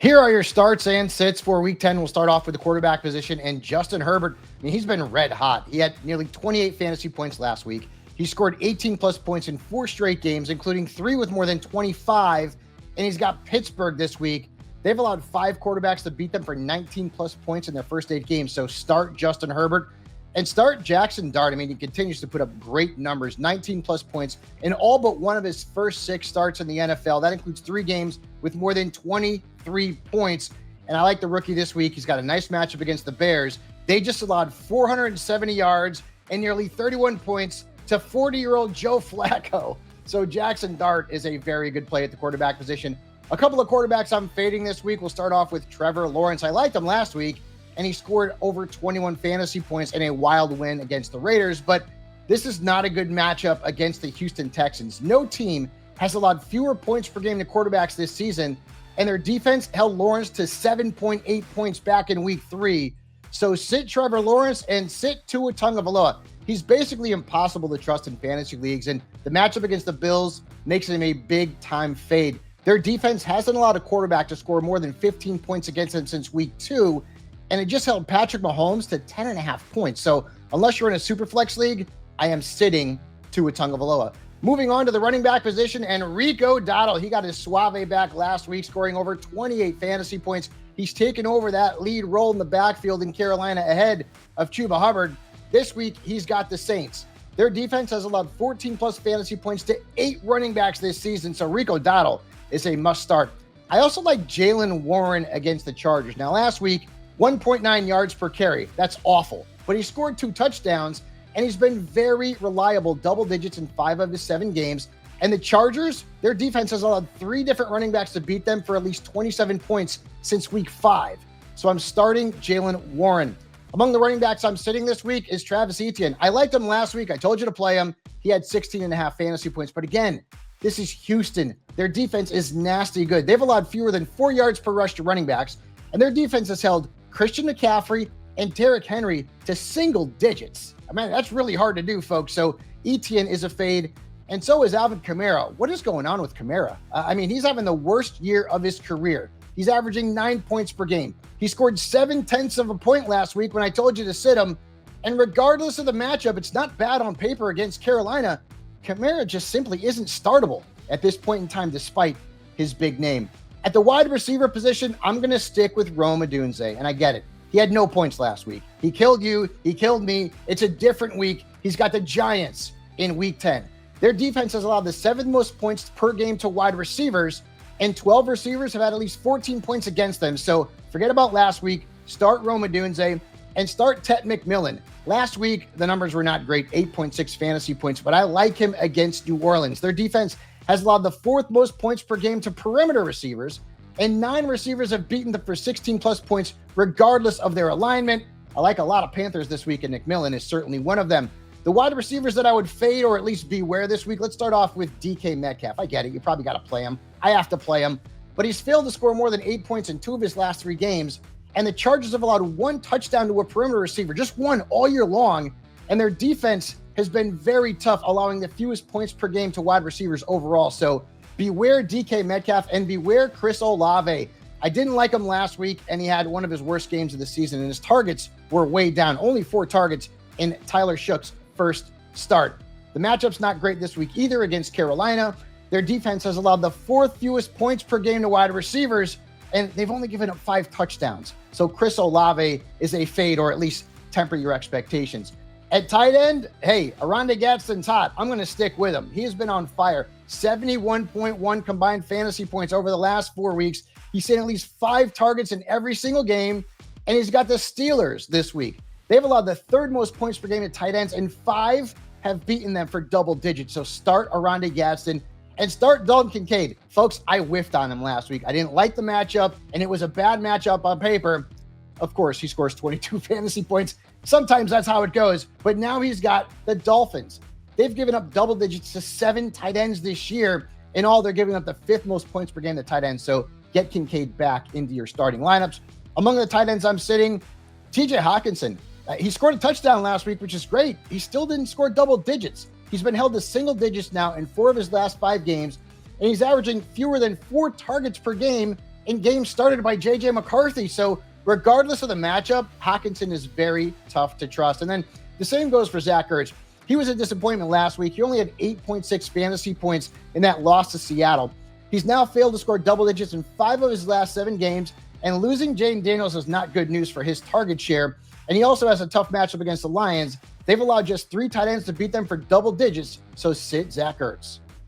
Here are your starts and sits for Week 10. We'll start off with the quarterback position and Justin Herbert. I mean, he's been red hot. He had nearly 28 fantasy points last week. He scored 18-plus points in 4 straight games, including 3 with more than 25, and he's got Pittsburgh this week. They've allowed 5 quarterbacks to beat them for 19-plus points in their first 8 games, so start Justin Herbert and start Jaxson Dart. I mean, he continues to put up great numbers, 19-plus points in all but one of his first 6 starts in the NFL. That includes 3 games with more than 23 points. And I like the rookie this week. He's got a nice matchup against the Bears. They just allowed 470 yards and nearly 31 points to 40-year-old Joe Flacco. So Jaxson Dart is a very good play at the quarterback position. A couple of quarterbacks I'm fading this week. We'll start off with Trevor Lawrence. I liked him last week, and he scored over 21 fantasy points in a wild win against the Raiders. But this is not a good matchup against the Houston Texans. No team has allowed fewer points per game to quarterbacks this season, and their defense held Lawrence to 7.8 points back in week 3. So sit Trevor Lawrence and sit Tua Tagovailoa. He's basically impossible to trust in fantasy leagues, and the matchup against the Bills makes him a big-time fade. Their defense hasn't allowed a quarterback to score more than 15 points against them since week 2, and it just held Patrick Mahomes to 10.5 points. So unless you're in a super flex league, I am sitting Tua Tagovailoa. Moving on to the running back position, and Rico Dowdle. He got his Suave back last week, scoring over 28 fantasy points. He's taken over that lead role in the backfield in Carolina ahead of Chuba Hubbard. This week, he's got the Saints. Their defense has allowed 14-plus fantasy points to 8 running backs this season, so Rico Dowdle is a must-start. I also like Jaylen Warren against the Chargers. Now, last week, 1.9 yards per carry. That's awful. But he scored 2 touchdowns, and he's been very reliable, double digits in 5 of his 7 games. And the Chargers, their defense has allowed 3 different running backs to beat them for at least 27 points since week 5. So I'm starting Jaylen Warren. Among the running backs I'm sitting this week is Travis Etienne. I liked him last week. I told you to play him. He had 16.5 fantasy points. But again, this is Houston. Their defense is nasty good. They've allowed fewer than 4 yards per rush to running backs, and their defense has held Christian McCaffrey and Derrick Henry to single digits. I mean, that's really hard to do, folks. So Etienne is a fade, and so is Alvin Kamara. What is going on with Kamara? I mean, he's having the worst year of his career. He's averaging 9 points per game. He scored 0.7 of a point last week when I told you to sit him. And regardless of the matchup, it's not bad on paper against Carolina. Kamara just simply isn't startable at this point in time, despite his big name. At the wide receiver position, I'm going to stick with Odunze, and I get it. He had no points last week. He killed you. He killed me. It's a different week. He's got the Giants in week 10. Their defense has allowed the 7th most points per game to wide receivers, and 12 receivers have had at least 14 points against them. So forget about last week. Start Odunze and start Tetairoa McMillan. Last week, the numbers were not great, 8.6 fantasy points, but I like him against New Orleans. Their defense has allowed the 4th most points per game to perimeter receivers, and 9 receivers have beaten them for 16-plus points, regardless of their alignment. I like a lot of Panthers this week, and McMillan is certainly one of them. The wide receivers that I would fade or at least beware this week, let's start off with DK Metcalf. I get it. You probably got to play him. I have to play him. But he's failed to score more than 8 points in 2 of his last 3 games, and the Chargers have allowed 1 touchdown to a perimeter receiver, just 1 all year long, and their defense has been very tough, allowing the fewest points per game to wide receivers overall. So beware DK Metcalf and beware Chris Olave. I didn't like him last week, and he had one of his worst games of the season, and his targets were way down. Only 4 targets in Tyler Shoug's first start. The matchup's not great this week either against Carolina. Their defense has allowed the 4th fewest points per game to wide receivers, and they've only given up 5 touchdowns. So Chris Olave is a fade, or at least temper your expectations. At tight end, hey, Oronde Gadsden's hot. I'm going to stick with him. He has been on fire. 71.1 combined fantasy points over the last 4 weeks. He's seen at least 5 targets in every single game, and he's got the Steelers this week. They've allowed the 3rd most points per game to tight ends, and 5 have beaten them for double digits. So start Oronde Gadsden and start Dalton Kincaid. Folks, I whiffed on him last week. I didn't like the matchup, and it was a bad matchup on paper. Of course, he scores 22 fantasy points. Sometimes that's how it goes. But now he's got the Dolphins. They've given up double digits to 7 tight ends this year. In all, they're giving up the 5th most points per game to tight ends. So get Kincaid back into your starting lineups. Among the tight ends I'm sitting, TJ Hockenson. He scored a touchdown last week, which is great. He still didn't score double digits. He's been held to single digits now in 4 of his last 5 games, and he's averaging fewer than 4 targets per game in games started by J.J. McCarthy. So regardless of the matchup, Hockenson is very tough to trust. And then the same goes for Zach Ertz. He was a disappointment last week. He only had 8.6 fantasy points in that loss to Seattle. He's now failed to score double digits in 5 of his last 7 games, and losing Jaden Daniels is not good news for his target share. And he also has a tough matchup against the Lions. They've allowed just 3 tight ends to beat them for double digits, so sit Zach Ertz.